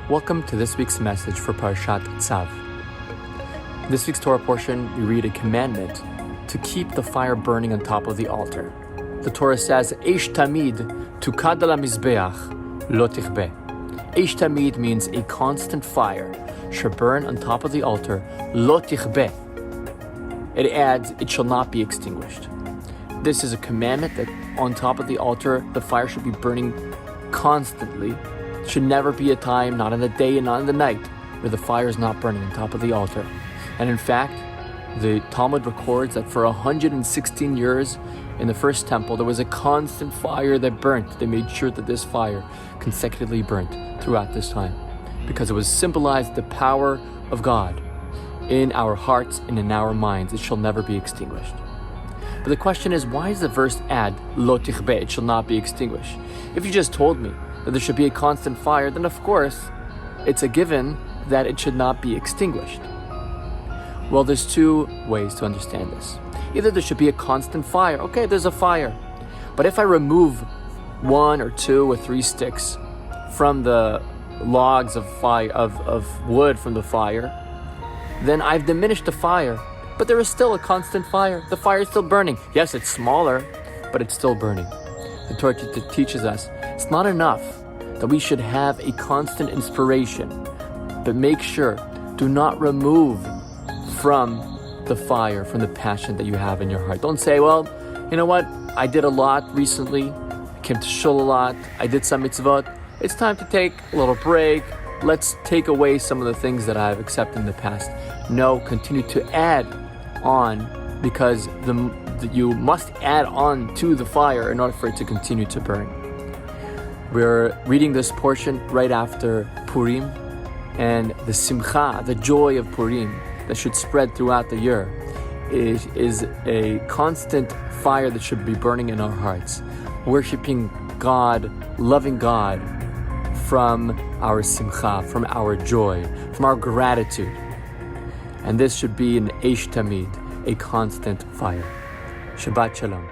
Welcome to this week's message for Parashat Tzav. In this week's Torah portion, we read a commandment to keep the fire burning on top of the altar. The Torah says, Eish tamid tukad al mizbeach lo tichbe. Eish tamid means a constant fire should burn on top of the altar, lo tichbe. It adds, it shall not be extinguished. This is a commandment that on top of the altar, the fire should be burning constantly. Should never be a time, not in the day and not in the night, where the fire is not burning on top of the altar. And in fact, the Talmud records that for 116 years in the first temple, there was a constant fire that burnt. They made sure that this fire consecutively burnt throughout this time, because it was symbolized the power of God in our hearts and in our minds. It shall never be extinguished. But the question is, why does the verse add, lo tichbe, it shall not be extinguished? If you just told me that there should be a constant fire, then of course, it's a given that it should not be extinguished. Well, there's two ways to understand this. Either there should be a constant fire. Okay, there's a fire. But if I remove 1 or 2 or 3 sticks from the logs of fire of wood from the fire, then I've diminished the fire. But there is still a constant fire. The fire is still burning. Yes, it's smaller, but it's still burning. The Torah teaches us it's not enough that we should have a constant inspiration, but make sure, do not remove from the fire, from the passion that you have in your heart. Don't say, well, you know what, I did a lot recently, I came to shul a lot, I did some mitzvot, it's time to take a little break, let's take away some of the things that I've accepted in the past. No, continue to add on, because you must add on to the fire in order for it to continue to burn. We're reading this portion right after Purim, and the simcha, the joy of Purim that should spread throughout the year is a constant fire that should be burning in our hearts, worshiping God, loving God from our simcha, from our joy, from our gratitude. And this should be an eish tamid, a constant fire. Shabbat Shalom.